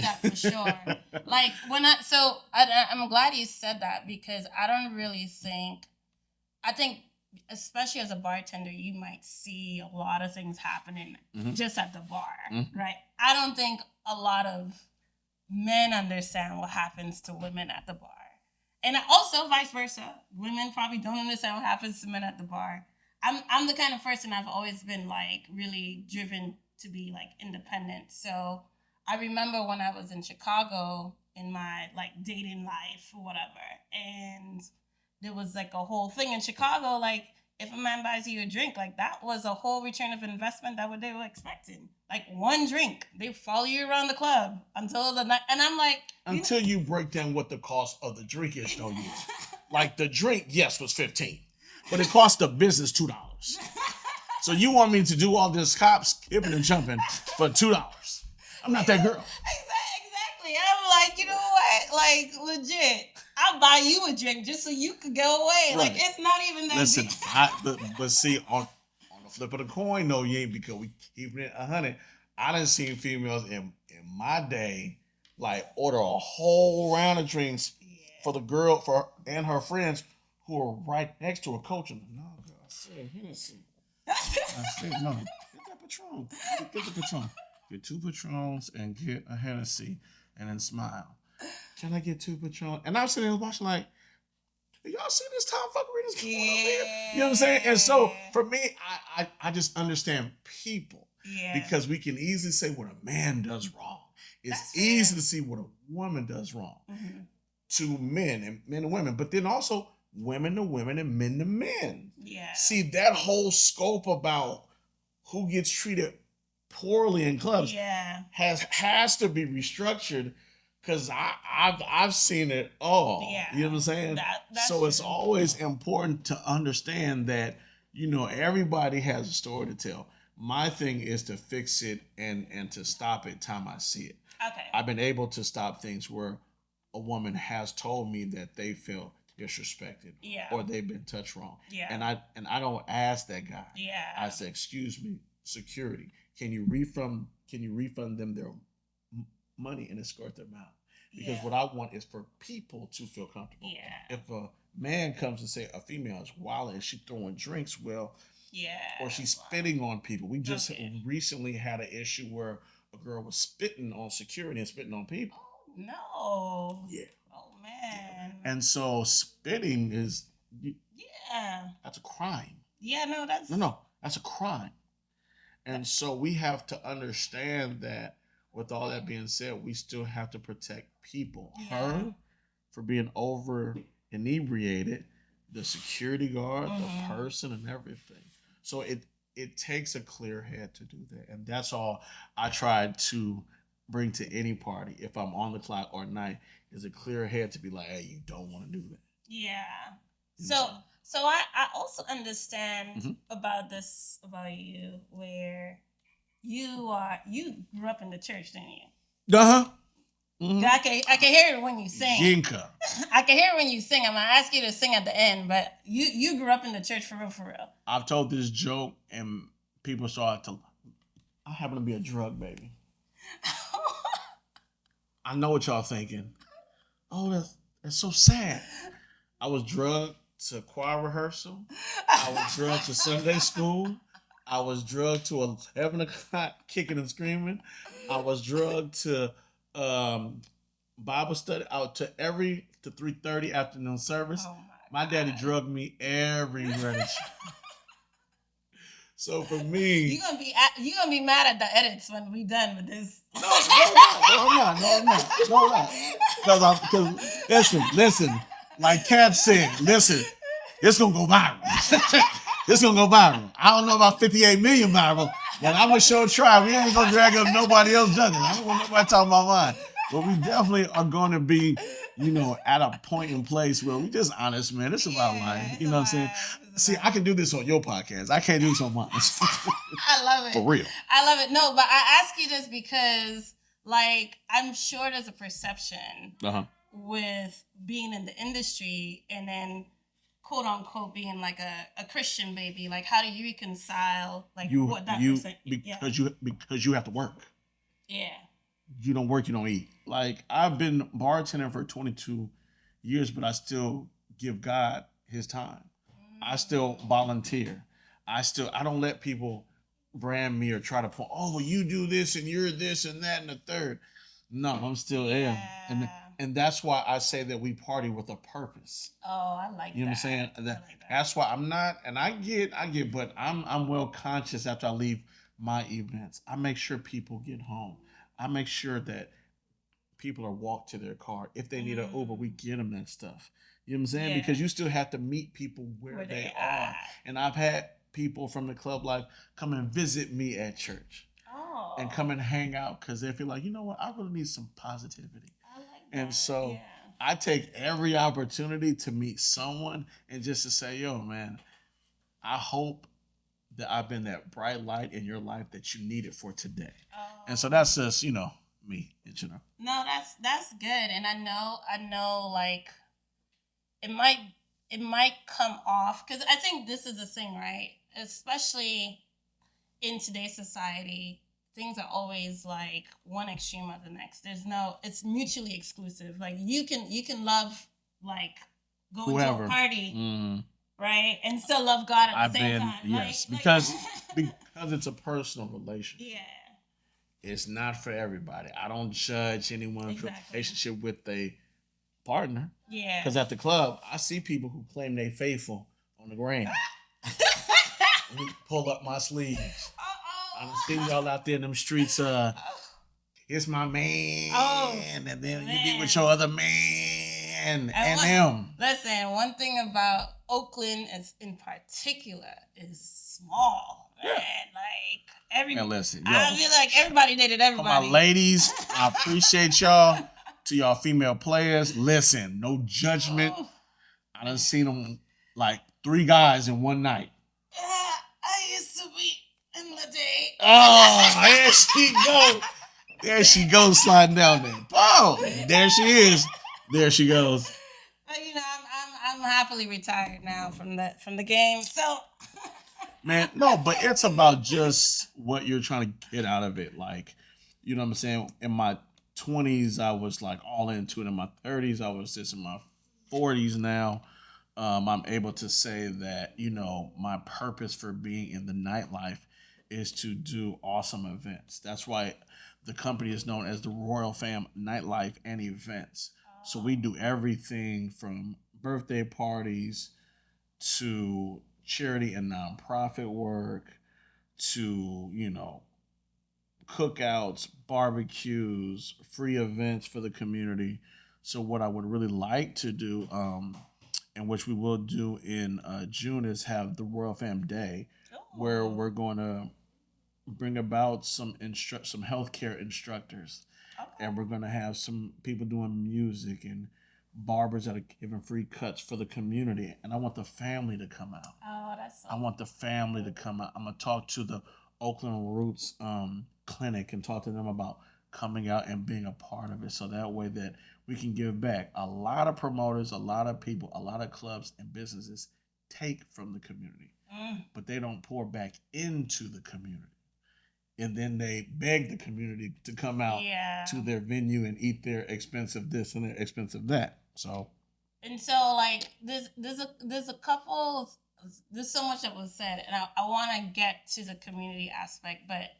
see that for sure. Like I'm glad you said that because I don't really think. I think, especially as a bartender, you might see a lot of things happening just at the bar, right? I don't think a lot of men understand what happens to women at the bar. And also vice versa. Women probably don't understand what happens to men at the bar. I'm the kind of person I've always been like really driven to be like independent. So I remember when I was in Chicago in my like dating life or whatever, and there was like a whole thing in Chicago, like if a man buys you a drink, like that was a whole return of investment that what they were expecting. Like one drink, they follow you around the club until the night, and I'm like, until you break down what the cost of the drink is, though. You like the drink, yes, was $15, but it cost the business $2. So you want me to do all this cop skipping and jumping for $2? I'm not that girl. Exactly. I'm like, you know what? Like legit. I'll buy you a drink just so you could go away. Right. Like it's not even that. Listen, but see on the flip of the coin though, you ain't because we keep it 100. I done seen females in my day like order a whole round of drinks for the girl and her friends who are right next to her coaching. No, girl, I said Hennessy. I said no. Get that Patron. Get the Patron. Get 2 Patrons and get a Hennessy and then smile. Can I get 2 Patron? And I'm sitting there watching like, y'all see this tomfuckery that's going on here? You know what I'm saying? And so for me, I just understand people. Yeah. Because we can easily say what a man does wrong. It's easy to see what a woman does wrong to men and women. But then also women to women and men to men. Yeah. See, that whole scope about who gets treated poorly in clubs has to be restructured. Because I've seen it all. Yeah. You know what I'm saying? So it's always important to understand that, you know, everybody has a story to tell. My thing is to fix it and to stop it time I see it. Okay. I've been able to stop things where a woman has told me that they feel disrespected or they've been touched wrong. Yeah. And I don't ask that guy. Yeah. I say, excuse me, security, can you refund them their money and escort them out? Because what I want is for people to feel comfortable. Yeah. If a man comes and say a female is wild and she's throwing drinks, or she's spitting on people. We just recently had an issue where a girl was spitting on security and spitting on people. Oh, no. Yeah. Oh, man. And so spitting is that's a crime. Yeah, no, that's a crime. And so we have to understand that with all that being said, we still have to protect people. Yeah. Her for being over inebriated, the security guard, the person, and everything. So it takes a clear head to do that. And that's all I try to bring to any party if I'm on the clock or night is a clear head to be like, hey, you don't want to do that. Yeah. So I also understand about you where you grew up in the church, didn't you? Uh-huh. Mm-hmm. I can hear it when you sing. Yinka. I can hear it when you sing. I'm gonna ask you to sing at the end, but you grew up in the church for real. I've told this joke and people started to. I happen to be a drug baby. I know what y'all thinking. Oh, that's so sad. I was drugged to choir rehearsal. I was drugged to Sunday school. I was drugged to 11 o'clock kicking and screaming. I was drugged to Bible study out to 3:30 afternoon service. Oh my daddy drugged me everywhere. So for me, you're gonna be mad at the edits when we done with this. No, I'm not. Because listen. Like Cap said, listen, it's gonna go viral. It's gonna go viral. I don't know about 58 million viral, but I'm gonna show try. We ain't gonna drag up nobody else juggling. I don't want nobody talking about mine. But we definitely are gonna be, at a point in place where we just honest, man. It's about life. You know what I'm saying? See, I can do this on your podcast. I can't do this on mine. I love it. For real. I love it. No, but I ask you this because, like, I'm sure there's a perception with being in the industry and then quote unquote being like a Christian baby. Like, how do you reconcile what that percent? Because you have to work. Yeah. you don't work, you don't eat. Like I've been bartending for 22 years, but I still give God his time. I still volunteer. I don't let people brand me or try to point, oh, well, you do this and you're this and that and the third. No, I'm still there. And that's why I say that we party with a purpose. Oh, I like You know what I'm saying? That's why I'm not, and I get, but I'm well conscious after I leave my events. I make sure people get home. I make sure that people are walked to their car. If they need an Uber, we get them that stuff. You know what I'm saying? Yeah. Because you still have to meet people where they are. And I've had people from the club life come and visit me at church. Oh. And come and hang out because they feel like, you know what, I really need some positivity. I like that. And so I take every opportunity to meet someone and just to say, yo, man, I hope that I've been that bright light in your life that you needed for today. Oh. And so that's just, me, No, that's good. And I know like it might come off because I think this is the thing, right? Especially in today's society, things are always like one extreme or the next. It's mutually exclusive. Like you can love like going to a party, right, and still love God at the same time. Yes, because it's a personal relationship. Yeah. It's not for everybody. I don't judge anyone's relationship with a partner. Yeah. Because at the club, I see people who claim they faithful on the gram. Pull up my sleeves. I don't see y'all out there in them streets. It's my man. Oh, and then you be with your other man and them. Listen, one thing about Oakland in particular is small. Yeah. Man, like I feel like everybody dated everybody. For my ladies, I appreciate y'all. To y'all female players, listen, no judgment. Oh. I done seen them like 3 guys in one night. I used to be in the day. Oh, there she goes. There she goes sliding down there. Oh, there she is. There she goes. But I'm happily retired now from the game. So man, no, but it's about just what you're trying to get out of it. Like, you know what I'm saying? In my 20s, I was like all into it. In my 30s, I was just in my 40s now. I'm able to say that, my purpose for being in the nightlife is to do awesome events. That's why the company is known as the Royal Fam Nightlife and Events. So we do everything from birthday parties to charity and nonprofit work to, cookouts, barbecues, free events for the community. So what I would really like to do, and which we will do in June, is have the Royal Fam Day, where we're going to bring about some healthcare instructors, and we're going to have some people doing music and barbers that are giving free cuts for the community. And I want the family to come out. Oh, that's so I want the family to come out. I'm going to talk to the Oakland Roots clinic and talk to them about coming out and being a part of it, so that way that we can give back. A lot of promoters, a lot of people, a lot of clubs and businesses take from the community, but they don't pour back into the community. And then they beg the community to come out to their venue and eat their expensive this and their expensive that. So like there's a couple. There's so much that was said, and I want to get to the community aspect, but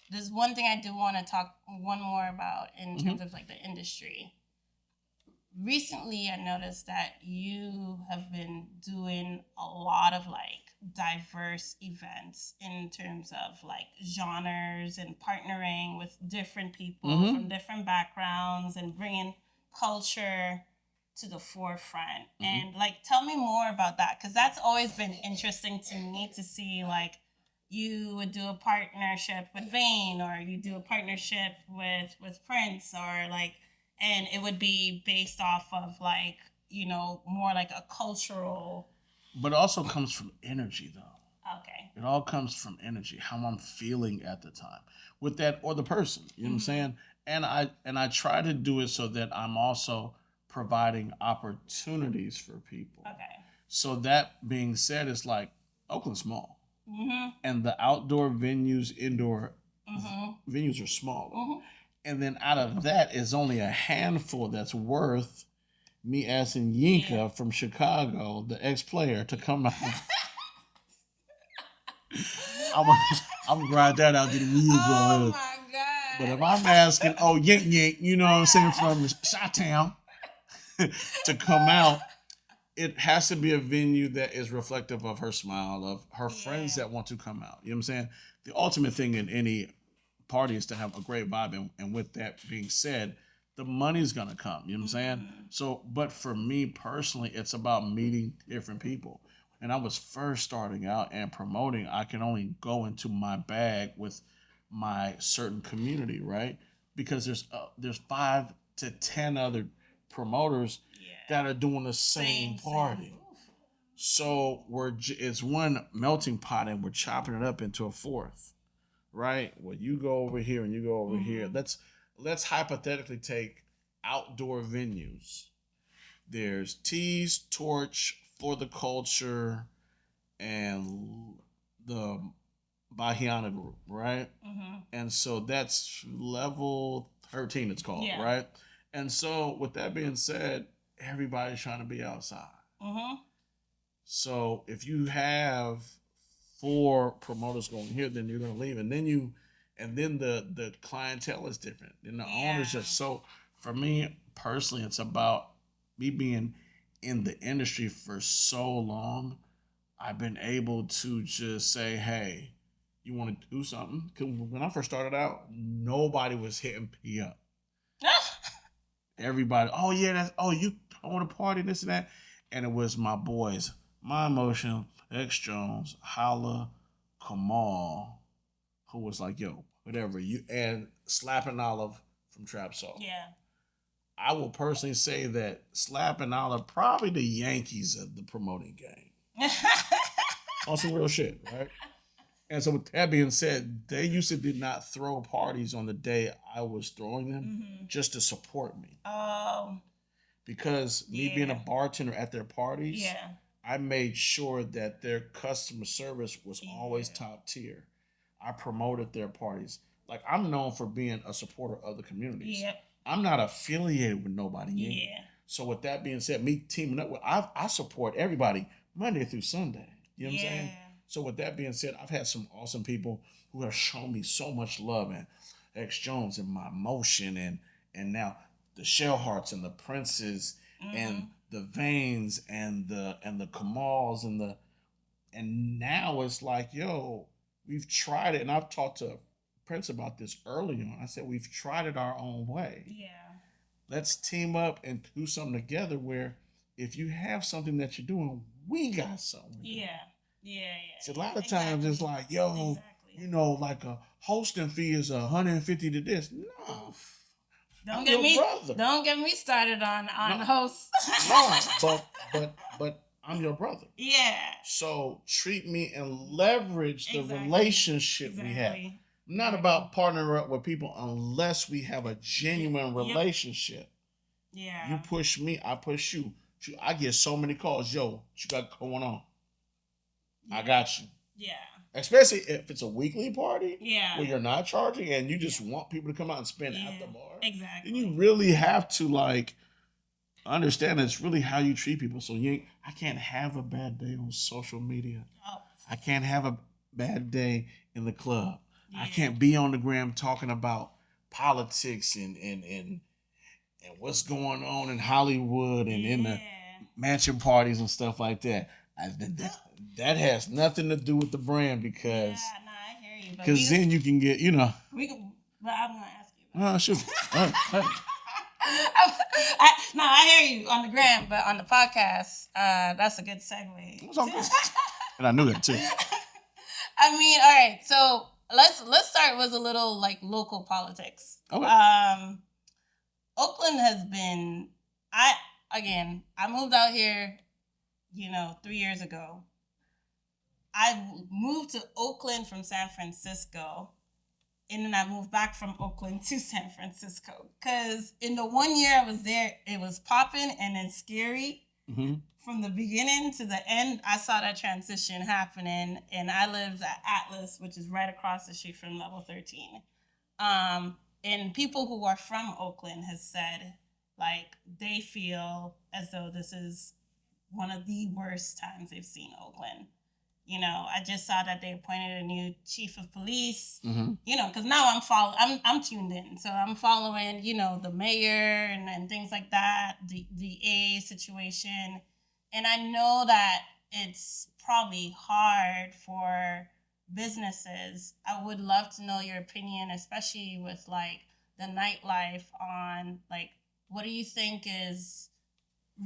there's one thing I do want to talk one more about in terms of like the industry. Recently, I noticed that you have been doing a lot of like diverse events in terms of like genres and partnering with different people from different backgrounds and bringing culture to the forefront. And like, tell me more about that, because that's always been interesting to me to see. Like, you would do a partnership with Vane, or you do a partnership with Prince, or like, and it would be based off of like, more like a cultural. But it also comes from energy, though. Okay. It all comes from energy, how I'm feeling at the time with that or the person. You know what I'm saying? And I try to do it so that I'm also providing opportunities for people. Okay. So that being said, it's like Oakland's small. And the outdoor venues, indoor venues are small. And then out of that is only a handful that's worth me asking Yinka from Chicago, the ex-player, to come out. I'm gonna grind that out to the music. Oh my God. But if I'm asking, Yink Yink, you know what I'm saying, from Chi-Town to come out, it has to be a venue that is reflective of her smile, of her friends that want to come out. You know what I'm saying? The ultimate thing in any party is to have a great vibe. And with that being said, the money's going to come. You know what I'm saying? So, but for me personally, it's about meeting different people. And I was first starting out and promoting, I can only go into my bag with my certain community, right? Because there's 5 to 10 other promoters that are doing the same party. So it's one melting pot, and we're chopping it up into a fourth, right? Well, you go over here and you go over here. Let's hypothetically take outdoor venues. There's Tease, Torch, For the Culture, and the Bahiana group, right? And so that's level 13, it's called, right? And so with that being said, everybody's trying to be outside. So if you have 4 promoters going here, then you're going to leave, and then the clientele is different. Then the owners just so. For me personally, it's about me being in the industry for so long. I've been able to just say, hey, you want to do something? Because when I first started out, nobody was hitting P up. Everybody, I want to party, this and that. And it was my boys, My Emotion, X Jones, Holla, Kamal, who was like, yo, whatever. And Slapping Olive from Trap Soul. Yeah. I will personally say that Slapping Olive probably the Yankees of the promoting game. On some real shit, right? And so with that being said, they used to did not throw parties on the day I was throwing them just to support me. Oh. Because me being a bartender at their parties, I made sure that their customer service was always top tier. I promoted their parties. Like, I'm known for being a supporter of the communities. I'm not affiliated with nobody. So with that being said, me teaming up with, I support everybody Monday through Sunday. You know what I'm saying? So with that being said, I've had some awesome people who have shown me so much love, and X Jones and My Motion and now the Shell Hearts and the Princes and the Veins and the Kamals and now it's like, yo, we've tried it, and I've talked to Prince about this early on. I said, we've tried it our own way. Let's team up and do something together where if you have something that you're doing, we got something. So a lot of times it's like, yo, you know, like a hosting fee is $150 to this. No. Don't get me started on hosts. No, but I'm your brother. So treat me and leverage the relationship we have. I'm not about partnering up with people unless we have a genuine relationship. You push me, I push you. I get so many calls. Yo, what you got going on? I got you. Especially if it's a weekly party where you're not charging and you just want people to come out and spend at the bar. Then you really have to like understand it's really how you treat people. So I can't have a bad day on social media. I can't have a bad day in the club. I can't be on the gram talking about politics and what's going on in Hollywood and in the mansion parties and stuff like that. That has nothing to do with the brand because I hear you. Because then you can get, but I'm gonna ask you. Oh, shoot. I hear you on the gram, but on the podcast, that's a good segue. And I knew that too. I mean, all right. So let's start with a little like local politics. Okay. Oakland has been. I moved out here, 3 years ago. I moved to Oakland from San Francisco, and then I moved back from Oakland to San Francisco. Because in the 1 year I was there, it was popping and then scary. From the beginning to the end, I saw that transition happening, and I lived at Atlas, which is right across the street from Level 13. And people who are from Oakland has said, like, they feel as though this is one of the worst times they've seen Oakland. You know, I just saw that they appointed a new chief of police. Mm-hmm. You know, because now I'm tuned in, so I'm following, you know, the mayor and things like that, the A situation, and I know that it's probably hard for businesses. I would love to know your opinion, especially with like the nightlife, on like, what do you think is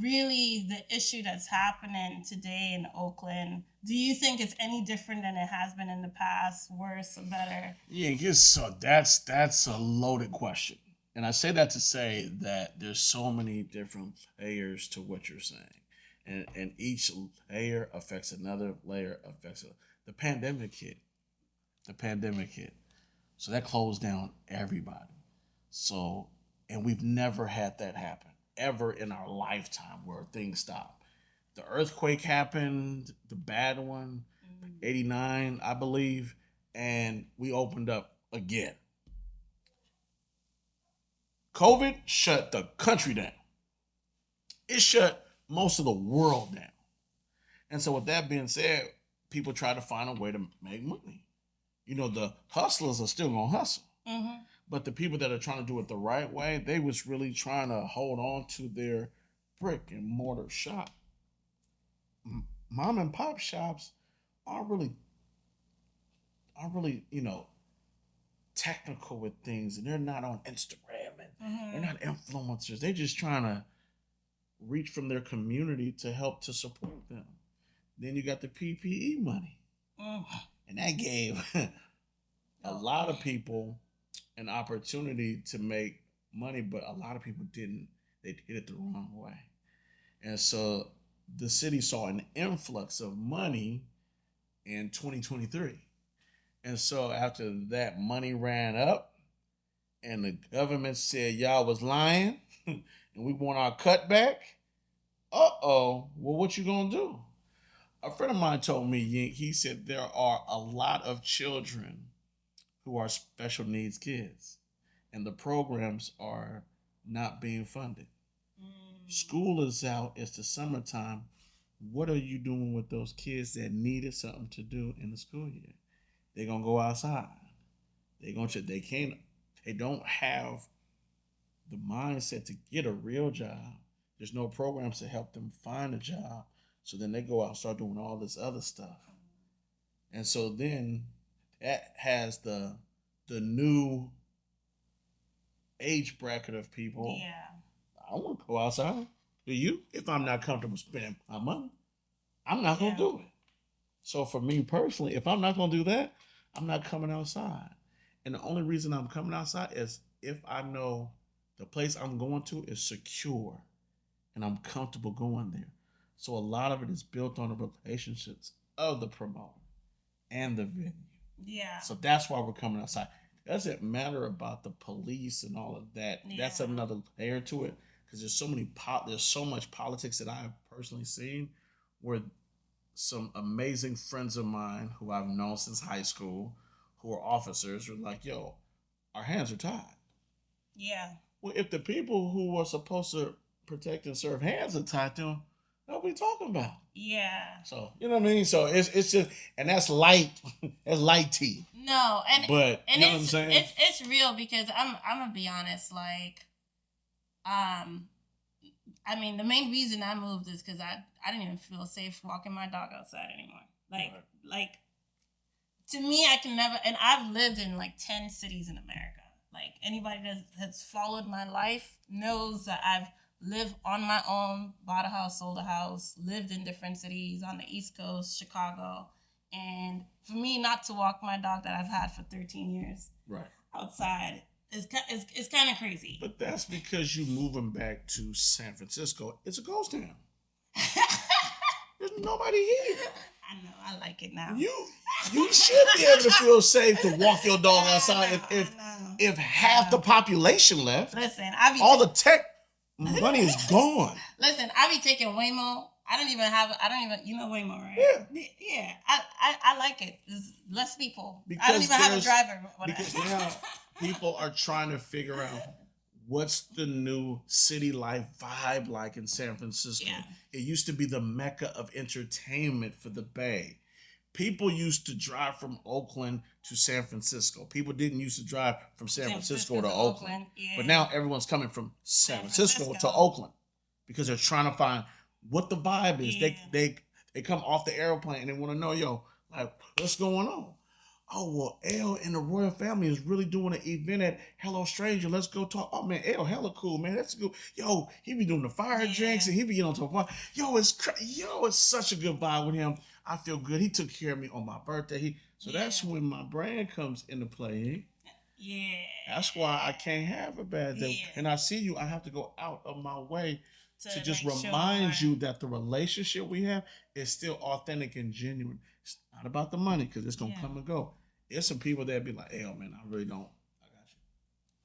really the issue that's happening today in Oakland? Do you think it's any different than it has been in the past, worse or better? Yeah, so that's a loaded question. And I say that to say that there's so many different layers to what you're saying. And each layer affects another layer affects it. The pandemic hit. So that closed down everybody. So, and we've never had that happen ever in our lifetime where things stop. The earthquake happened, the bad one, 89, I believe, and we opened up again. COVID shut the country down. It shut most of the world down. And so with that being said, people try to find a way to make money. You know, the hustlers are still gonna hustle. Mm-hmm. But the people that are trying to do it the right way, they was really trying to hold on to their brick and mortar shop. Mom and pop shops aren't really, you know, technical with things, and they're not on Instagram, and they're not influencers. They're just trying to reach from their community to help to support them. Then you got the PPE money, and that gave a lot of people an opportunity to make money, but a lot of people didn't. They did it the wrong way. And so the city saw an influx of money in 2023. And so after that money ran up and the government said y'all was lying and we want our cut back, well, what you gonna do? A friend of mine told me, he said there are a lot of children who are special needs kids, and the programs are not being funded. School is out, it's the summertime. What are you doing with those kids that needed something to do in the school year? They're gonna go outside. They don't have the mindset to get a real job. There's no programs to help them find a job. So then they go out and start doing all this other stuff. And so then that has the new age bracket of people. Yeah. I want to go outside. Do you? If I'm not comfortable spending my money, I'm not going to do it. So for me personally, if I'm not going to do that, I'm not coming outside. And the only reason I'm coming outside is if I know the place I'm going to is secure and I'm comfortable going there. So a lot of it is built on the relationships of the promoter and the venue. Yeah. So that's why we're coming outside. It doesn't matter about the police and all of that. Yeah. That's another layer to it, because there's so much politics that I've personally seen where some amazing friends of mine who I've known since high school, who are officers, are like, yo, our hands are tied. Yeah. Well, if the people who are supposed to protect and serve hands are tied to them, what are we talking about? Yeah. So, you know what I mean? So it's just, and that's light, that's light tea. No, but and you know what I'm saying? It's real, because I'm gonna be honest, like, I mean, the main reason I moved is because I didn't even feel safe walking my dog outside anymore. Like to me, I can never, and I've lived in like 10 cities in America. Like, anybody that has followed my life knows that I've lived on my own, bought a house, sold a house, lived in different cities on the East Coast, Chicago. And for me not to walk my dog that I've had for 13 years outside is kind of crazy. But that's because you moving back to San Francisco. It's a ghost town. There's nobody here. I know, I like it now. You should be able to feel safe to walk your dog outside if half the population left. Listen, all the tech money is gone. Listen, I be taking Waymo. I don't even, you know way more, right? Yeah. I like it. There's less people. Because I don't even have a driver. Because now people are trying to figure out what's the new city life vibe like in San Francisco. Yeah. It used to be the mecca of entertainment for the Bay. People used to drive from Oakland to San Francisco. People didn't used to drive from San Francisco to Oakland. Yeah. But now everyone's coming from San Francisco to Oakland because they're trying to find what the vibe is. Yeah. They come off the airplane and they want to know, yo, like, what's going on? Oh, well, El and the royal family is really doing an event at Hello Stranger. Let's go talk. Oh, man, El, hella cool, man. That's good. Yo, he be doing the fire drinks and he be getting on top of Yo, it's such a good vibe with him. I feel good. He took care of me on my birthday. That's when my brand comes into play. Yeah. That's why I can't have a bad day. Yeah. And I see you, I have to go out of my way to just remind you that the relationship we have is still authentic and genuine. It's not about the money because it's going to come and go. There's some people that be like, hey, man, I really don't. I got you.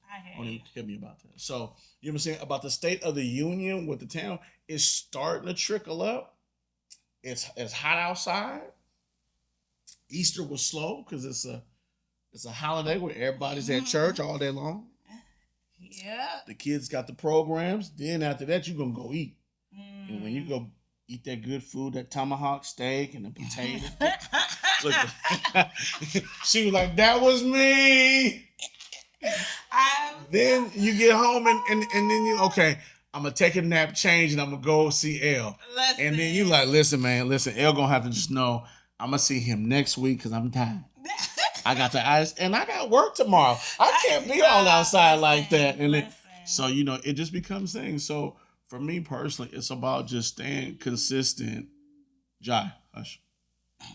I Don't even tell me about that. So, you know what I'm saying? About the state of the union with the town, it's starting to trickle up. It's hot outside. Easter was slow because it's a holiday where everybody's at church all day long. Yeah. The kids got the programs. Then after that, you're going to go eat. And when you go eat that good food, that tomahawk steak and the potato. Look, she was like, that was me. Then you get home and then you, okay, I'm going to take a nap, change, and I'm going to go see El. And then you like, listen, El going to have to just know I'm going to see him next week because I'm tired. I got the eyes, and I got work tomorrow. I can't be all outside like that. And so, it just becomes things. So for me personally, it's about just staying consistent. Jai, hush.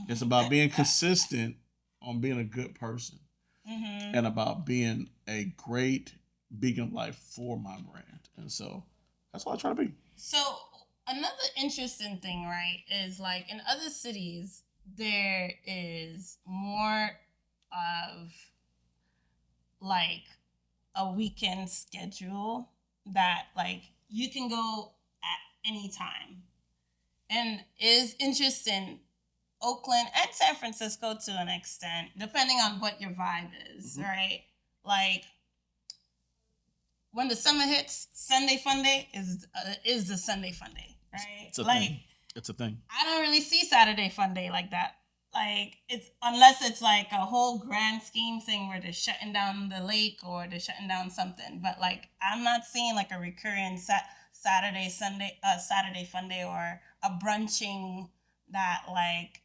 It's about being consistent on being a good person and about being a great beacon of life for my brand. And so that's what I try to be. So another interesting thing, right, is like in other cities, there is more of like a weekend schedule that like you can go at any time. And is interesting, Oakland and San Francisco to an extent, depending on what your vibe is, right? Like when the summer hits, Sunday Fun Day is the Sunday Fun Day, right? It's a thing. I don't really see Saturday Fun Day like that. Like it's unless it's like a whole grand scheme thing where they're shutting down the lake or they're shutting down something. But like I'm not seeing like a recurring Saturday Fun Day or a brunching that like,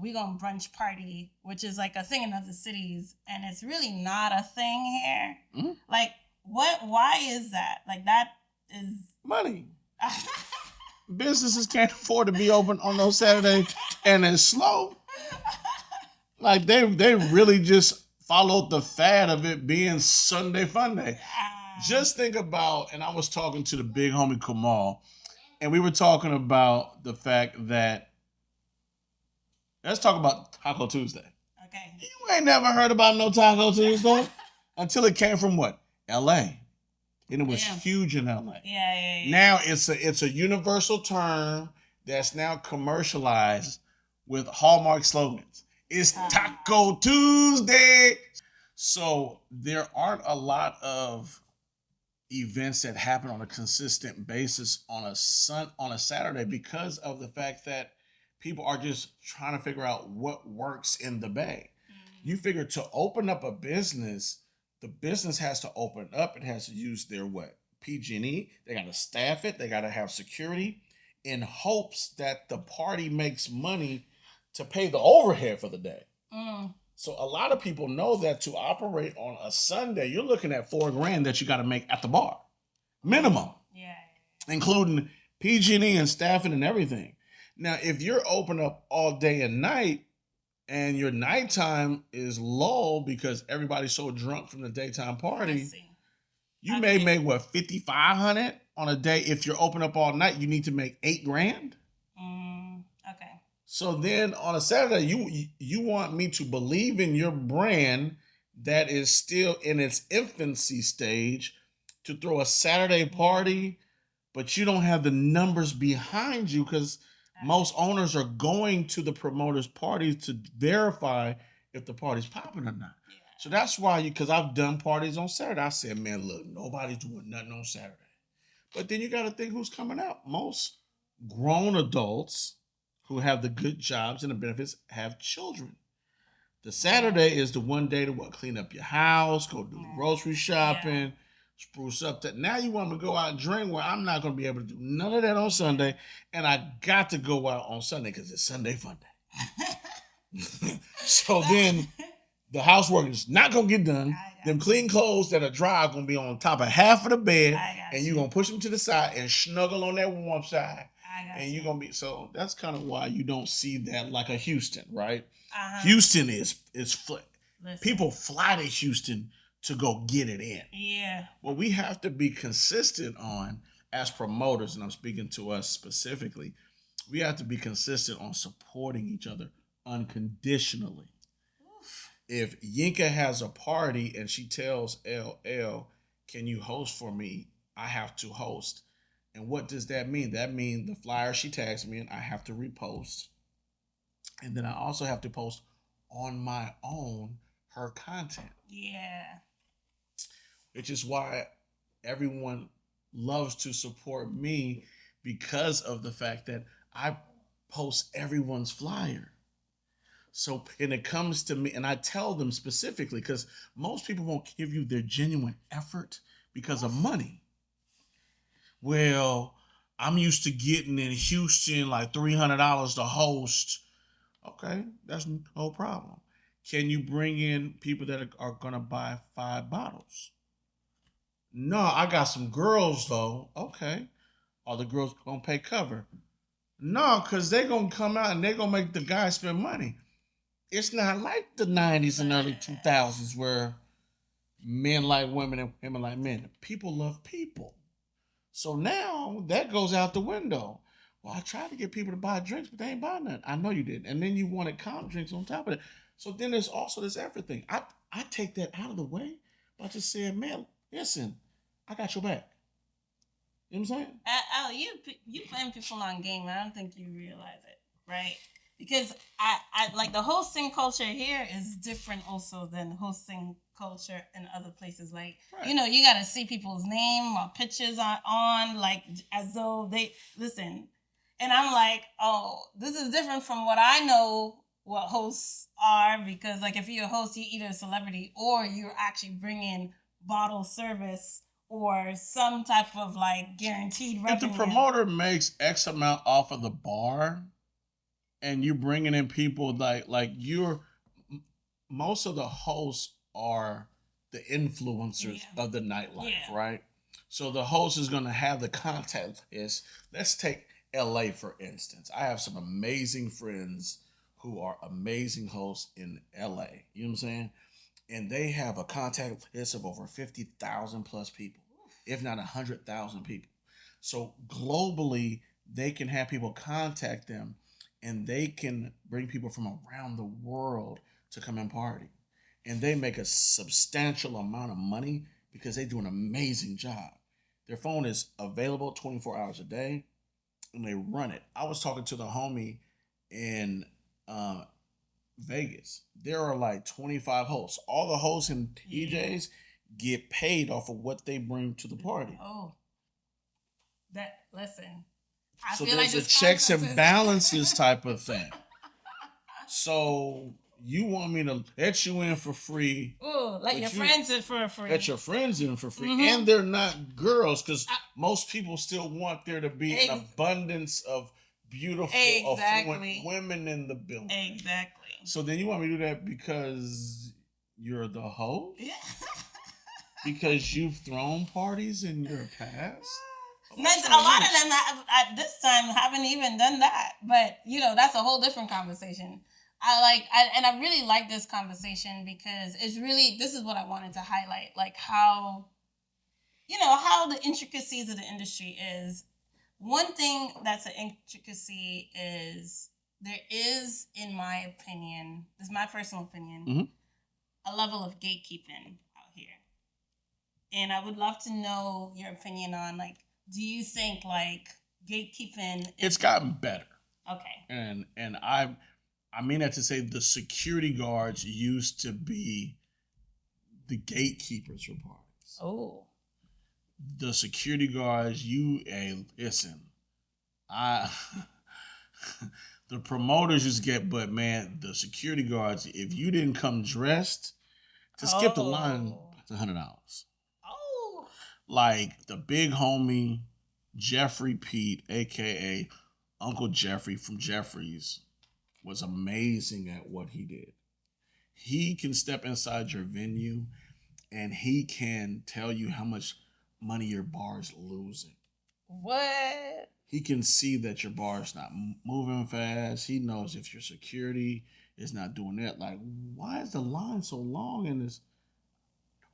we gonna brunch party, which is like a thing in other cities, and it's really not a thing here. Mm-hmm. Like why is that? Like that is money. Businesses can't afford to be open on those Saturdays and it's slow. Like they really just followed the fad of it being Sunday Fun Day. Just think about, and I was talking to the big homie Kamal, and we were talking about the fact that, let's talk about Taco Tuesday. Okay. You ain't never heard about no Taco Tuesday until it came from what? LA. And it was huge in LA. Yeah. Now it's a universal term that's now commercialized with Hallmark slogans. It's Taco Tuesday. So there aren't a lot of events that happen on a consistent basis on a Saturday because of the fact that people are just trying to figure out what works in the Bay. Mm-hmm. You figure to open up a business, the business has to open up. It has to use their PG&E. They got to staff it. They got to have security in hopes that the party makes money to pay the overhead for the day. Mm. So a lot of people know that to operate on a Sunday, you're looking at $4,000 that you got to make at the bar. Minimum. Yeah. Including PG&E and staffing and everything. Now, if you're open up all day and night and your nighttime is low because everybody's so drunk from the daytime party, you may make $5,500 on a day. If you're open up all night, you need to make $8,000. Okay. So then on a Saturday, you want me to believe in your brand that is still in its infancy stage to throw a Saturday party, but you don't have the numbers behind you because Most owners are going to the promoter's parties to verify if the party's popping or not. Yeah. So that's why because I've done parties on Saturday. I said, man, look, nobody's doing nothing on Saturday. But then you got to think who's coming out. Most grown adults who have the good jobs and the benefits have children. The Saturday is the one day to clean up your house, go do the grocery shopping, spruce up. That now you want me to go out and drink. Well, I'm not going to be able to do none of that on Sunday, and I got to go out on Sunday because it's Sunday fun day. So then the housework is not going to get done. Them clean clothes that are dry are going to be on top of half of the bed, and you're going to push them to the side and snuggle on that warm side. And you're going to be, so that's kind of why you don't see that like a Houston, right? Houston is people fly to Houston to go get it in. Yeah. Well, we have to be consistent on, as promoters, and I'm speaking to us specifically, we have to be consistent on supporting each other unconditionally. Oof. If Yinka has a party and she tells LL, can you host for me? I have to host. And what does that mean? That means the flyer she tags me in, I have to repost. And then I also have to post on my own her content. Yeah. Which is why everyone loves to support me because of the fact that I post everyone's flyer. So, and it comes to me, and I tell them specifically, because most people won't give you their genuine effort because of money. Well, I'm used to getting in Houston like $300 to host. Okay, that's no problem. Can you bring in people that are going to buy 5 bottles? No, I got some girls though. Okay. Are the girls going to pay cover? No, because they're going to come out and they're going to make the guy spend money. It's not like the 90s and early 2000s where men like women and women like men. People love people. So now that goes out the window. Well, I tried to get people to buy drinks, but they ain't buying none. I know you did. And then you wanted comp drinks on top of it. So then there's also this everything. I take that out of the way by just saying, man, listen, I got your back. You know what I'm saying? Al, you playing people on game. I don't think you realize it, right? Because I like the hosting culture here is different also than hosting culture in other places. Like, right. You know, you got to see people's name or pictures on like as though they listen. And I'm like, oh, this is different from what I know what hosts are, because like if you're a host, you're either a celebrity or you're actually bringing bottle service or some type of like guaranteed revenue. If the promoter makes X amount off of the bar and you're bringing in people like you're, most of the hosts are the influencers of the nightlife, right? So the host is going to have the contact list. Let's take LA, for instance. I have some amazing friends who are amazing hosts in LA. You know what I'm saying? And they have a contact list of over 50,000 plus people, if not 100,000 people. So globally, they can have people contact them and they can bring people from around the world to come and party. And they make a substantial amount of money because they do an amazing job. Their phone is available 24 hours a day and they run it. I was talking to the homie in Vegas. There are like 25 hosts. All the hosts and DJs get paid off of what they bring to the party. Oh, that listen. I so feel there's like a checks and balances type of thing. So you want me to let you in for free? Oh, let your friends in for free. Let your friends in for free, and they're not girls, because most people still want there to be an abundance of beautiful, affluent women in the building. Exactly. So then you want me to do that because you're the host? Yeah. Because you've thrown parties in your past? A lot of them at this time haven't even done that. But, you know, that's a whole different conversation. I really like this conversation because it's really, this is what I wanted to highlight. Like how, you know, how the intricacies of the industry is. One thing that's an intricacy is there is, in my opinion, this is my personal opinion, a level of gatekeeping out here. And I would love to know your opinion on, like, do you think, like, gatekeeping... It's gotten better. Okay. And I mean that to say the security guards used to be the gatekeepers for parties. Oh. The security guards, listen, I the promoters just get, but man, the security guards, if you didn't come dressed to skip the line, it's $100. Oh. Like the big homie Jeffrey Pete, aka Uncle Jeffrey from Jeffries, was amazing at what he did. He can step inside your venue and he can tell you how much money your bar is losing. What? He can see that your bar is not moving fast. He knows if your security is not doing that. Like, why is the line so long and there's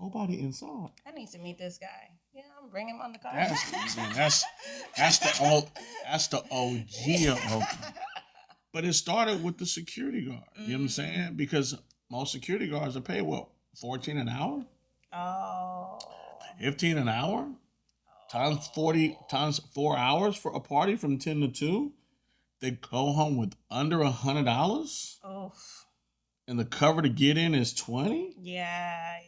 nobody inside? I need to meet this guy. Yeah, I'm bringing him on the car. That's the OG of. But it started with the security guard. You know what I'm saying? Because most security guards are paid what, $14 an hour? Oh. $15 an hour? Times 40 times 4 hours for a party from 10 to 2. They go home with under $100. Oof. And the cover to get in is $20. Yeah.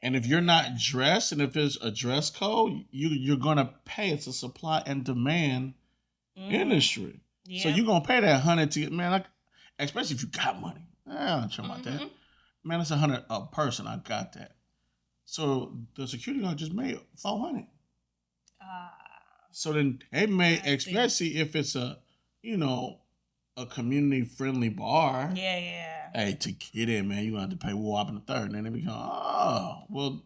And if you're not dressed, and if there's a dress code, you're gonna pay. It's a supply and demand industry. Yeah. So you're gonna pay that $100 to get, man. Especially if you got money. I don't care about that. Man, it's $100 a person. I got that. So the security guard just made $400. So then they may, especially if it's a community friendly bar. Yeah. Hey, to get in, man, you gonna have to pay whopping a third. And then they become, well,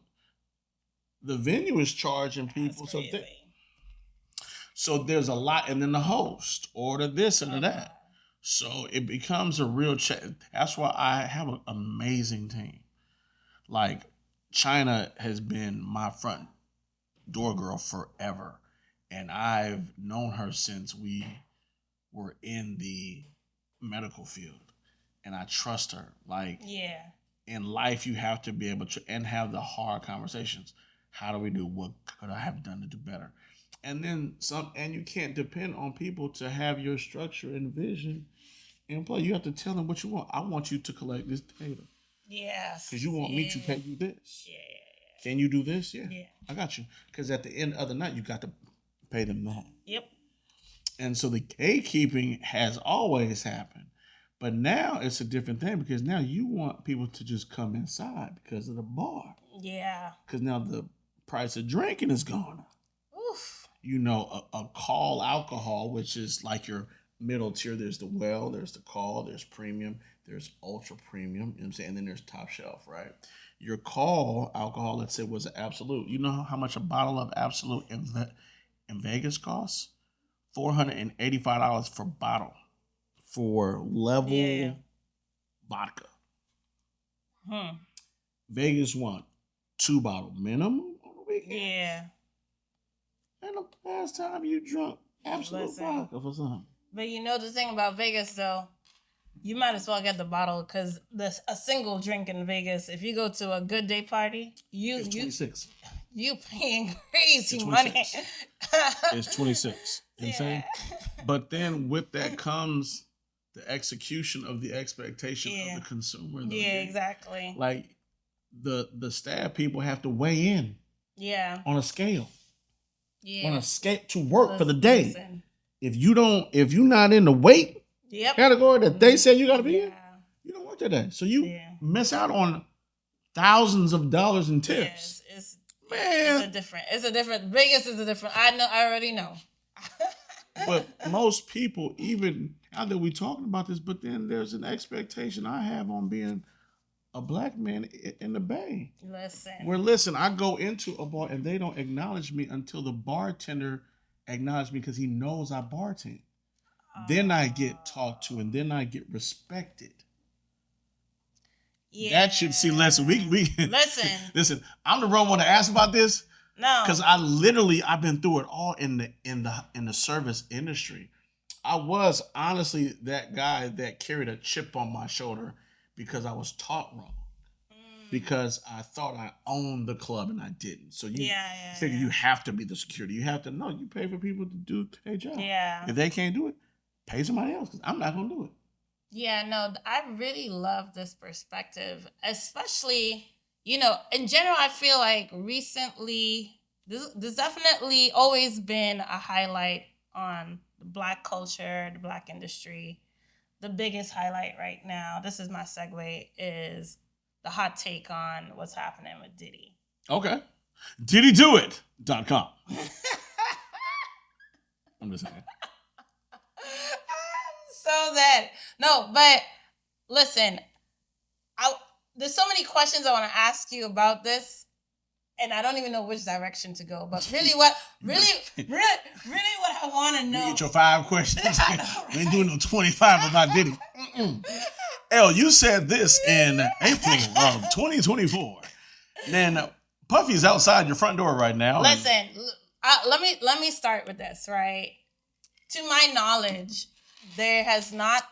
the venue is charging people. So there's a lot, and then the host order this and that. So it becomes a real That's why I have an amazing team. Like China has been my front door girl forever. And I've known her since we were in the medical field. And I trust her. Like, in life, you have to be able to, and have the hard conversations. How do we do? What could I have done to do better? And then and you can't depend on people to have your structure and vision in play. You have to tell them what you want. I want you to collect this data. Yes. Because you want me to pay you this. Yeah. Can you do this? Yeah. I got you. Because at the end of the night, you got to pay them that. Yep. And so the gatekeeping has always happened. But now it's a different thing because now you want people to just come inside because of the bar. Yeah. Because now the price of drinking is gone. Oof. A call alcohol, which is like your middle tier. There's the well, there's the call, there's premium, there's ultra premium, you know what I'm saying? And then there's top shelf, right? Your call alcohol, let's say, was Absolute. You know how much a bottle of Absolute in Vegas costs? $485 for bottle for level vodka. Vegas want 2 bottle minimum on the weekend. Yeah. And the last time you drunk Absolute vodka for something. But you know the thing about Vegas though, you might as well get the bottle because a single drink in Vegas, if you go to a good day party, it's 26. You paying crazy money. It's 26. You know what I'm saying? But then with that comes the execution of the expectation of the consumer. Though, exactly. Like the staff people have to weigh in. Yeah. On a scale. Yeah. On a scale to work for the day. Listen. If you're not in the weight category that they say you gotta be in, you don't work that day. So you miss out on thousands of dollars in tips. Yes, it's a different Vegas is a different. I already know. But most people, even now that we're talking about this, but then there's an expectation I have on being a black man in the Bay. Listen, I go into a bar and they don't acknowledge me until the bartender acknowledges me because he knows I bartend. Then I get talked to and then I get respected. Yeah. That should listen. Listen. I'm the wrong one to ask about this. No, because I've been through it all in the service industry. I was honestly that guy that carried a chip on my shoulder because I was taught wrong. Because I thought I owned the club and I didn't. So you figure you have to be the security. You have to know you pay for people to do their job. Yeah. If they can't do it, pay somebody else because I'm not going to do it. Yeah, no, I really love this perspective, especially, in general, I feel like recently, this definitely always been a highlight on the Black culture, the Black industry. The biggest highlight right now, this is my segue, is the hot take on what's happening with Diddy. Okay. DiddyDoIt.com. I'm just saying. So that, no, but listen, there's so many questions I want to ask you about this, and I don't even know which direction to go. But really, what I want to know. You get your 5 questions. We ain't doing no 25 about Diddy. El, you said this in April of 2024. Then Puffy's outside your front door right now. Listen, let me start with this, right? To my knowledge, there has not,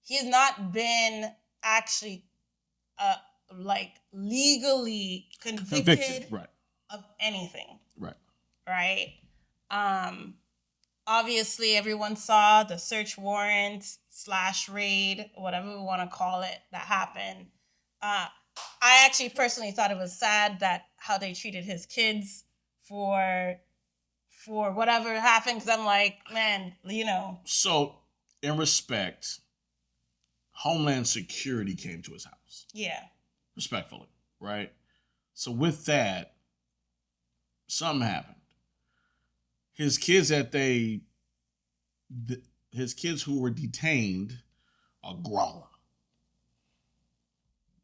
he has not been actually legally convicted right. of anything. Right. Right? Obviously everyone saw the search warrant / raid, whatever we want to call it, that happened. I actually personally thought it was sad that how they treated his kids for whatever happened, because I'm like, man, So, in respect, Homeland Security came to his house. Yeah. Respectfully, right? So with that, something happened. His kids his kids who were detained are grown.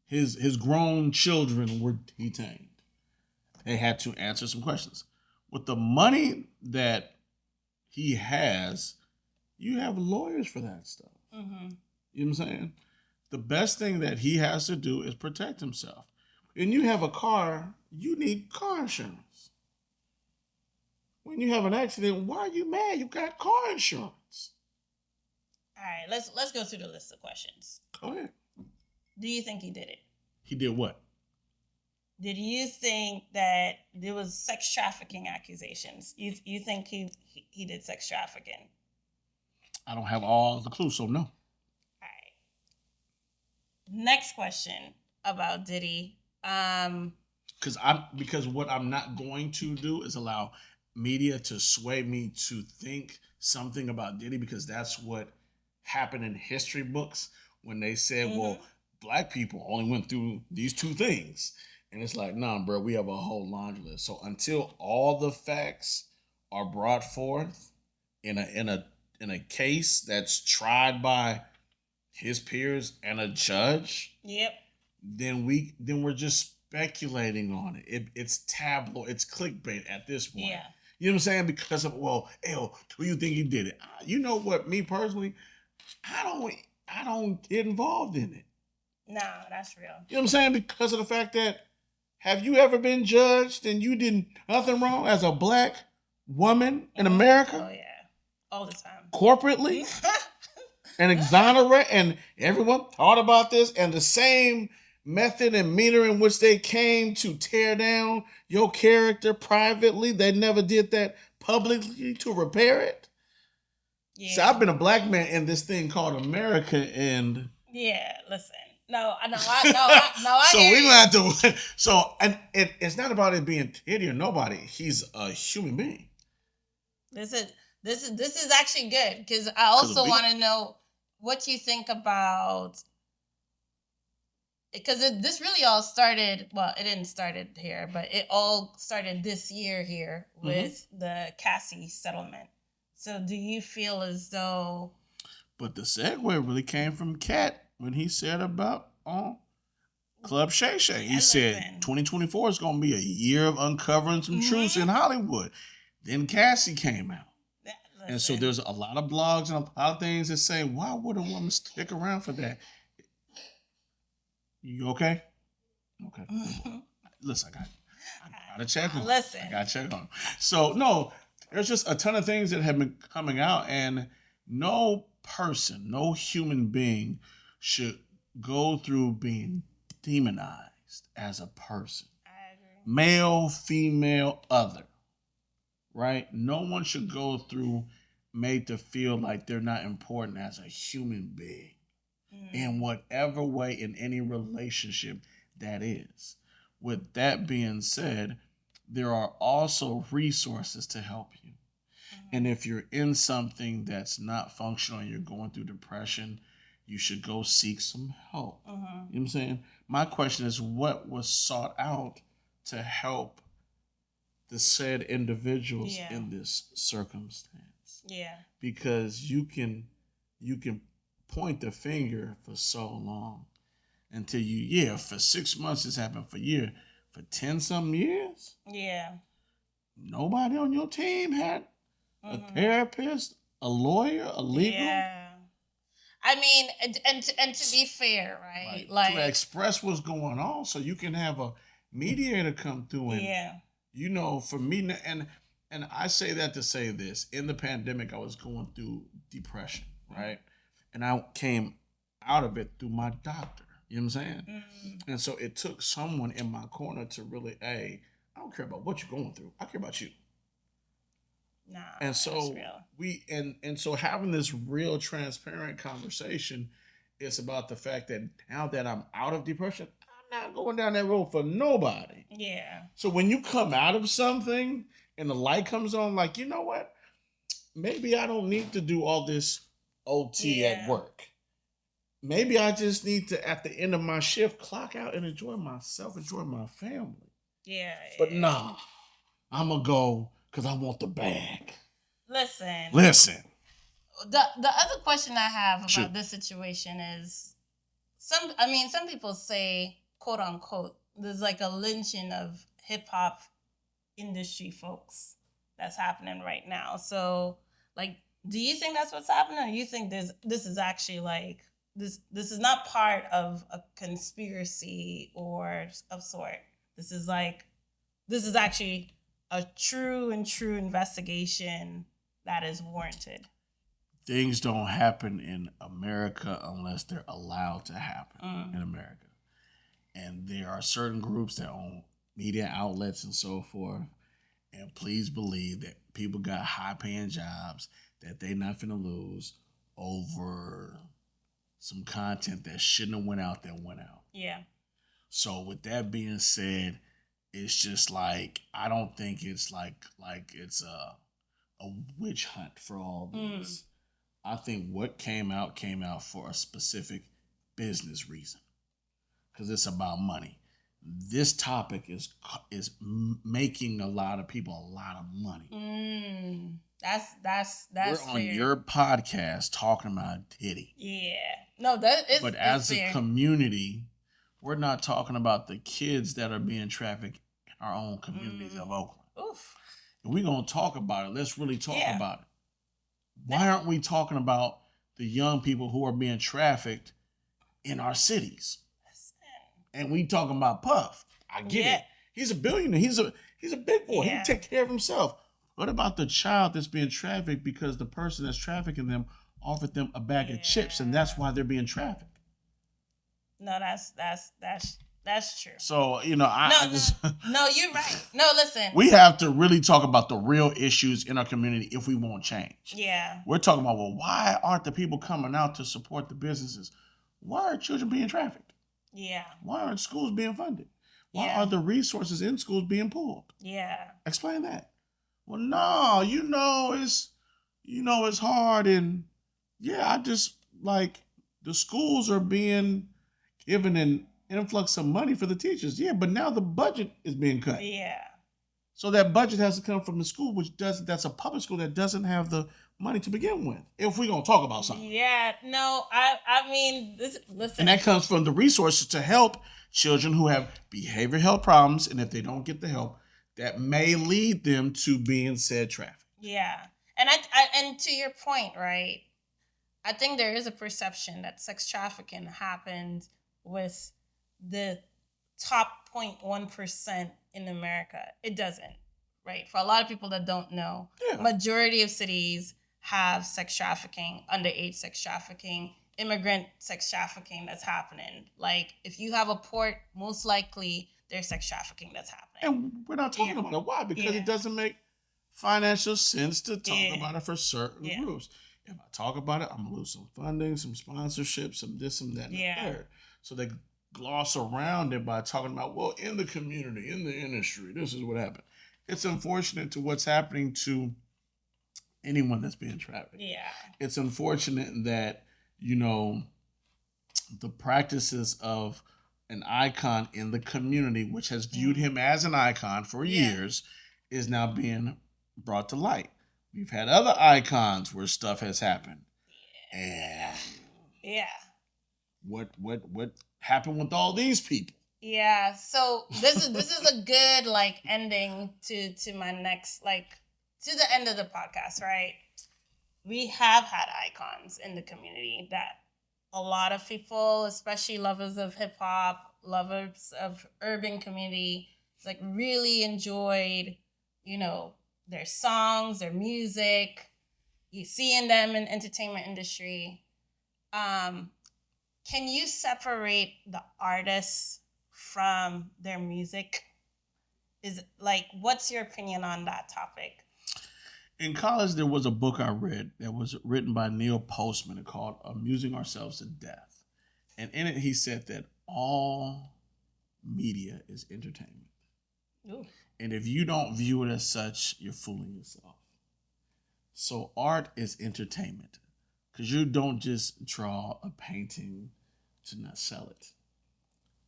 His grown children were detained. They had to answer some questions. With the money that he has, you have lawyers for that stuff. Mm-hmm. You know what I'm saying? The best thing that he has to do is protect himself. When you have a car, you need car insurance. When you have an accident, why are you mad? You got car insurance. All right, let's go through the list of questions. Go ahead. Do you think he did it? He did what? Did you think that there was sex trafficking accusations? You think he did sex trafficking? I don't have all the clues, so no. All right. Next question about Diddy. Because what I'm not going to do is allow media to sway me to think something about Diddy, because that's what happened in history books when they said, well, Black people only went through these 2 things. And it's like, nah, bro, we have a whole laundry list. So until all the facts are brought forth in a case that's tried by his peers and a judge, yep, then we're just speculating on it. It's tabloid, it's clickbait at this point. Yeah. You know what I'm saying? Because of, well, do you think he did it? You know what? Me personally, I don't get involved in it. No, that's real. You know what I'm saying? Because of the fact that, have you ever been judged and you did nothing wrong as a Black woman in America? Oh, yeah. All the time. Corporately? And exonerate, and everyone thought about this, and the same method and manner in which they came to tear down your character privately, they never did that publicly to repair it. Yeah. So I've been a Black man in this thing called America, and yeah, listen. No, I so we're gonna have to. So, and it's not about it being Diddy or nobody. He's a human being. This is actually good, because I also want to know what you think about, because this really all started. Well, it didn't started here, but it all started this year here with the Cassie settlement. So, do you feel as though? But the segue really came from Cat when he said about Club Shay Shay. He said 2024 is going to be a year of uncovering some truths in Hollywood. Then Cassie came out. And so there's a lot of blogs and a lot of things that say, why would a woman stick around for that? You okay? Okay. Listen, I got to check on him. Listen. I got to check on him. So, no, there's just a ton of things that have been coming out, and no person, no human being should go through being demonized as a person. I agree. Male, female, other. Right? No one should go through made to feel like they're not important as a human being in whatever way, in any relationship that is. With that being said, there are also resources to help you. And if you're in something that's not functional and you're going through depression, you should go seek some help. You know what I'm saying? My question is, what was sought out to help the said individuals in this circumstance? Yeah. Because you can point the finger for so long until for 6 months it's happened, for a year, for 10 some years. Yeah. Nobody on your team had a therapist, a lawyer, a legal. Yeah. I mean, and to be fair, right? Like to express what's going on, so you can have a mediator come through and for me, and I say that to say this: in the pandemic, I was going through depression, right, and I came out of it through my doctor. You know what I'm saying? And so it took someone in my corner to really, I don't care about what you're going through. I care about you. Nah, and so so having this real transparent conversation is about the fact that now that I'm out of depression, I'm not going down that road for nobody. Yeah. So when you come out of something and the light comes on, like, you know what? Maybe I don't need to do all this OT at work. Maybe I just need to, at the end of my shift, clock out and enjoy myself, enjoy my family. Yeah. But nah, I'm going to go because I want the bag. Listen. The other question I have about this situation is, some people say, quote unquote, there's like a lynching of hip hop industry folks that's happening right now. So, like, do you think that's what's happening, or you think this is actually like this is not part of a conspiracy or of sort? This is actually a true investigation that is warranted. Things don't happen in America unless they're allowed to happen in America. And there are certain groups that own media outlets and so forth. And please believe that people got high-paying jobs that they not finna lose over some content that shouldn't have went out that went out. Yeah. So with that being said, it's just like, I don't think it's like it's a witch hunt for all this. I think what came out for a specific business reason, because it's about money. This topic is making a lot of people a lot of money. That's we're fair. On your podcast talking about Diddy. Yeah. No, that is. But as a community, we're not talking about the kids that are being trafficked in our own communities of Oakland. Oof. If we're going to talk about it, let's really talk about it. Why aren't we talking about the young people who are being trafficked in our cities? And we talking about Puff. I get it. He's a billionaire. He's a big boy. He can take care of himself. What about the child that's being trafficked because the person that's trafficking them offered them a bag of chips, and that's why they're being trafficked? No, that's true. So, No, you're right. No, listen. We have to really talk about the real issues in our community if we want change. Yeah. We're talking about, well, why aren't the people coming out to support the businesses? Why are children being trafficked? Yeah. Why aren't schools being funded? Why are the resources in schools being pulled? Yeah. Explain that. Well, no, it's hard, and I just like the schools are being given an influx of money for the teachers. Yeah, but now the budget is being cut. Yeah. So that budget has to come from the school, that's a public school that doesn't have the money to begin with. If we're gonna talk about something. Yeah, no, I mean, listen. And that comes from the resources to help children who have behavioral health problems, and if they don't get the help, that may lead them to being said trafficked. Yeah. And and to your point, right? I think there is a perception that sex trafficking happens with the top 0.1% in America. It doesn't, right? For a lot of people that don't know, majority of cities have sex trafficking, underage sex trafficking, immigrant sex trafficking that's happening. Like, if you have a port, most likely there's sex trafficking that's happening. And we're not talking about it. Why? Because it doesn't make financial sense to talk about it for certain groups. If I talk about it, I'm gonna lose some funding, some sponsorship, some this, some that, and the third. So they gloss around it by talking about, well, in the community, in the industry, this is what happened. It's unfortunate to what's happening to anyone that's being trafficked. Yeah. It's unfortunate that, you know, the practices of an icon in the community, which has viewed him as an icon for years, is now being brought to light. We've had other icons where stuff has happened. And what happened with all these people? Yeah. So this is a good like ending to my next to the end of the podcast, right? We have had icons in the community that a lot of people, especially lovers of hip hop, lovers of urban community, like really enjoyed, you know, their songs, their music. You seeing them in entertainment industry. Can you separate the artists from their music? Is what's your opinion on that topic? In college, there was a book I read that was written by Neil Postman called Amusing Ourselves to Death. And in it, he said that all media is entertainment. Ooh. And if you don't view it as such, you're fooling yourself. So art is entertainment. Because you don't just draw a painting to not sell it.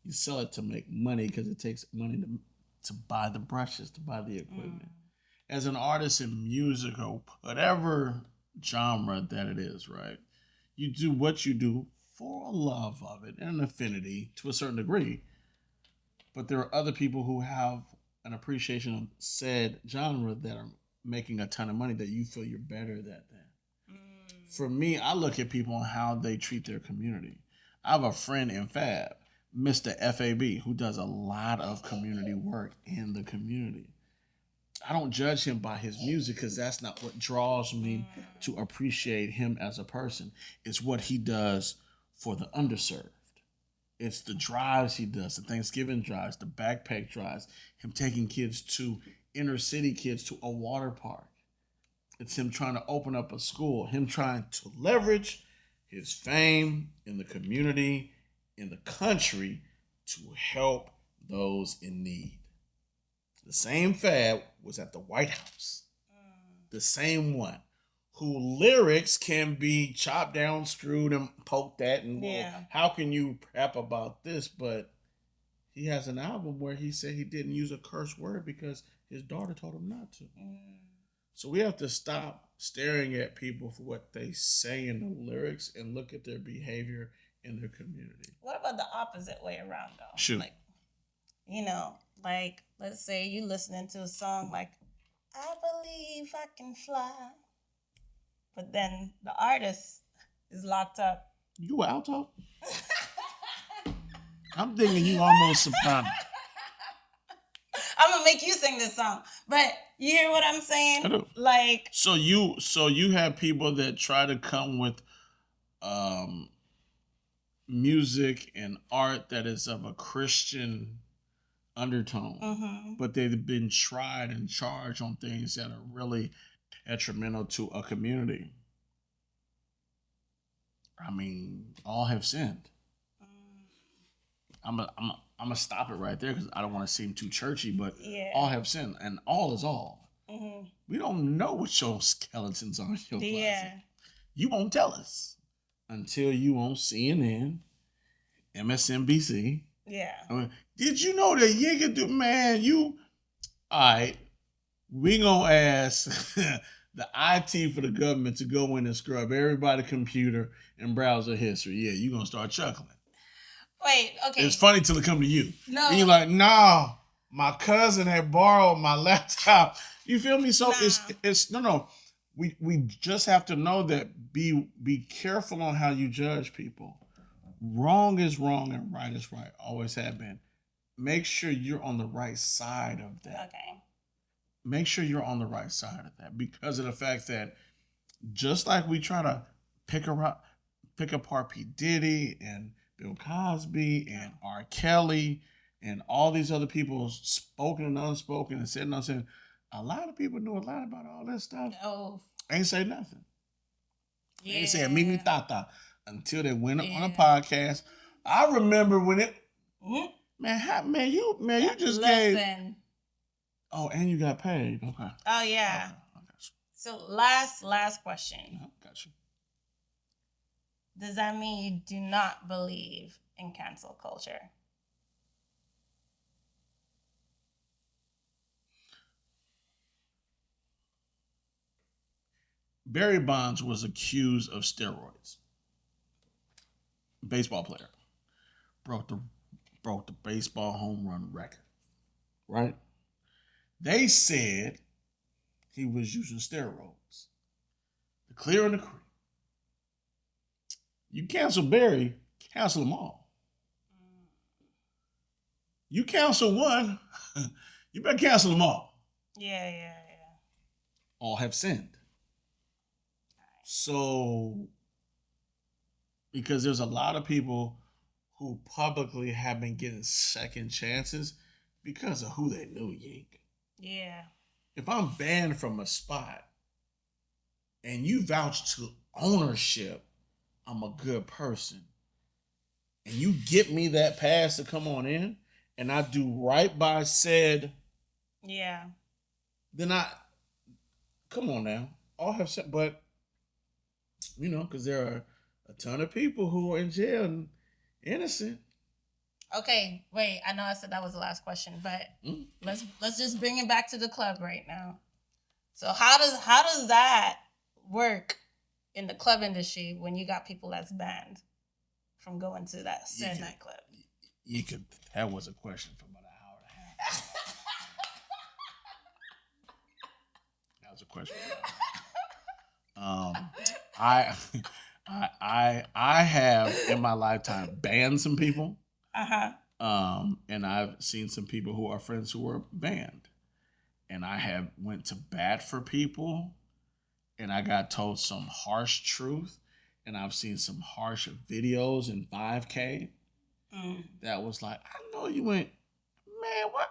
You sell it to make money because it takes money to buy the brushes, to buy the equipment. As an artist in music or whatever genre that it is, right? You do what you do for a love of it and an affinity to a certain degree. But there are other people who have an appreciation of said genre that are making a ton of money that you feel you're better at that. For me, I look at people and how they treat their community. I have a friend in Fab, Mr. FAB, who does a lot of community work in the community. I don't judge him by his music because that's not what draws me to appreciate him as a person. It's what he does for the underserved. It's the drives he does, the Thanksgiving drives, the backpack drives, him taking kids inner city kids to a water park. It's him trying to open up a school, him trying to leverage his fame in the community, in the country, to help those in need. The same Fab was at the White House. The same one who lyrics can be chopped down, screwed, and poked at. And well, how can you rap about this? But he has an album where he said he didn't use a curse word because his daughter told him not to. So we have to stop staring at people for what they say in the lyrics and look at their behavior in their community. What about the opposite way around, though? Shoot. Let's say you listening to a song like, I believe I can fly. But then the artist is locked up. You alto? I'm thinking you almost soprano. I'm gonna make you sing this song. But you hear what I'm saying? I do. So you have people that try to come with music and art that is of a Christian undertone, but they've been tried and charged on things that are really detrimental to a community. I mean, all have sinned. I'm gonna stop it right there because I don't want to seem too churchy, but all have sinned, and all is all. We don't know what your skeletons are in your closet. You won't tell us until you on CNN, MSNBC. I mean, did you know that you can do, man? All right, we gonna ask the IT for the government to go in and scrub everybody's computer and browser history. Yeah, you gonna start chuckling. Wait, okay. It's funny till it come to you. No. And you're like, no, my cousin had borrowed my laptop. You feel me? So it's no. We just have to know that be careful on how you judge people. Wrong is wrong and right is right. Always have been. Make sure you're on the right side of that. Okay. Make sure you're on the right side of that because of the fact that just like we try to pick apart P. Diddy and Bill Cosby and R. Kelly and all these other people spoken and unspoken and said and unsaid, a lot of people knew a lot about all that stuff. Oh, Ain't say nothing. yeah. Ain't say Mimi Tata until they went on a podcast. I remember when it. Man, you just gave. Oh, and you got paid. Okay. Oh yeah. Okay, I got you. So last question. Got you. Does that mean you do not believe in cancel culture? Barry Bonds was accused of steroids. Baseball player. Broke the baseball home run record. Right? They said he was using steroids. The clear and the cream. You cancel Barry, cancel them all. You cancel one, you better cancel them all. Yeah. All have sinned. So, because there's a lot of people who publicly have been getting second chances because of who they knew, Yink. Yeah. If I'm banned from a spot and you vouch to ownership, I'm a good person, and you get me that pass to come on in, and I do right by said, then come on now. All have said, but, because there are a ton of people who are in jail and innocent. Okay, wait. I know I said that was the last question, but let's just bring it back to the club right now. So how does that work in the club industry when you got people that's banned from going to that said nightclub? That was a question for about an hour and a half. That was a question. I have in my lifetime banned some people. And I've seen some people who are friends who were banned. And I have went to bat for people, and I got told some harsh truth, and I've seen some harsh videos in 5K that was like, I know you ain't, man, what?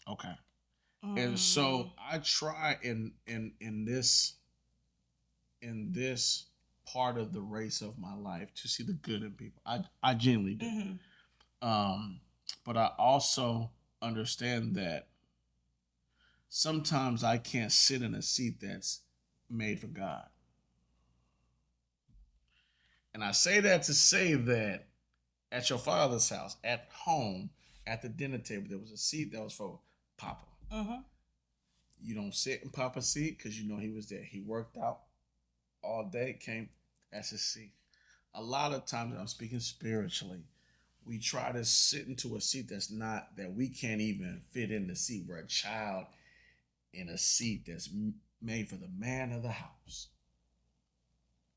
Okay. And so I try in this part of the race of my life to see the good in people. I genuinely do. But I also understand that sometimes I can't sit in a seat that's made for God. And I say that to say that at your father's house, at home, at the dinner table, there was a seat that was for Papa. You don't sit in Papa's seat because you know he was there. He worked out all day, came, that's his seat. A lot of times, I'm speaking spiritually, we try to sit into a seat that we can't even fit in the seat. We're a child in a seat that's made for the man of the house.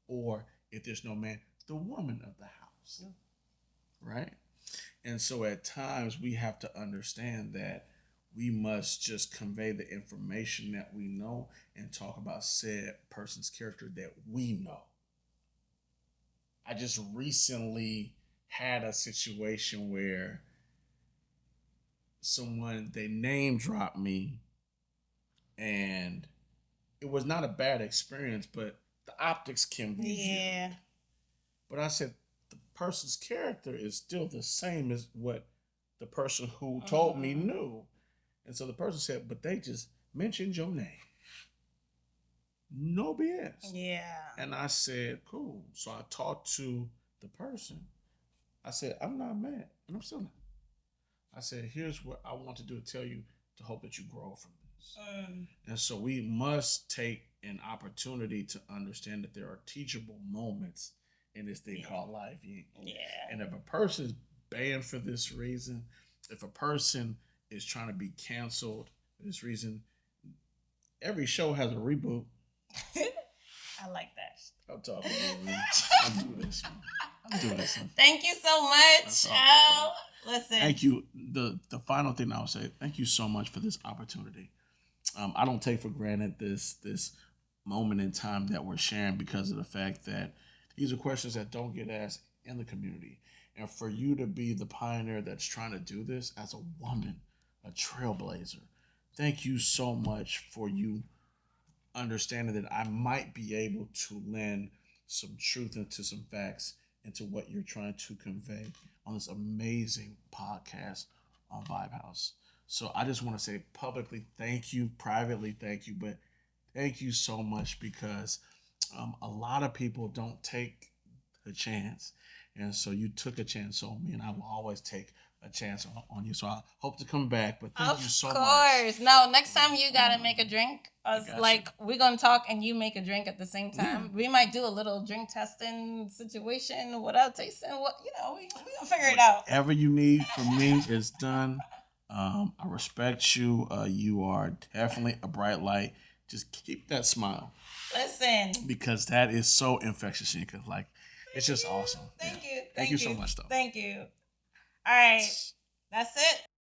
Or if there's no man, the woman of the house. Right? And so at times we have to understand that we must just convey the information that we know and talk about said person's character that we know. I just recently had a situation where they name dropped me, and it was not a bad experience, but the optics can be viewed. But I said the person's character is still the same as what the person who told me knew. And so the person said, but they just mentioned your name. No BS. Yeah. And I said, cool. So I talked to the person. I said, I'm not mad. And I'm still not. I said, here's what I want to do to tell you to hope that you grow from this. And so we must take an opportunity to understand that there are teachable moments in this thing called life. Yeah. And if a person is banned for this reason, if a person is trying to be canceled for this reason, every show has a reboot. I like that. I'm talking about I'm doing this. Thank you so much. Listen. Thank you. The final thing I will say, thank you so much for this opportunity. I don't take for granted this moment in time that we're sharing because of the fact that these are questions that don't get asked in the community. And for you to be the pioneer that's trying to do this as a woman, a trailblazer, thank you so much for you understanding that I might be able to lend some truth into some facts into what you're trying to convey on this amazing podcast on VibeHauss. So I just want to say publicly thank you, privately thank you, but thank you so much because a lot of people don't take a chance. And so you took a chance on me, and I will always take a chance on you. So I hope to come back, but thank you so much. Of course. No, next time you gotta make a drink. Like we're gonna talk and you make a drink at the same time. We might do a little drink testing situation without tasting. What we gonna figure it out. Whatever you need from me is done. I respect you. You are definitely a bright light. Just keep that smile. Listen, because that is so infectious, Yinka. Like, it's just awesome. Thank you. Thank you so much, though. Thank you. All right. That's it.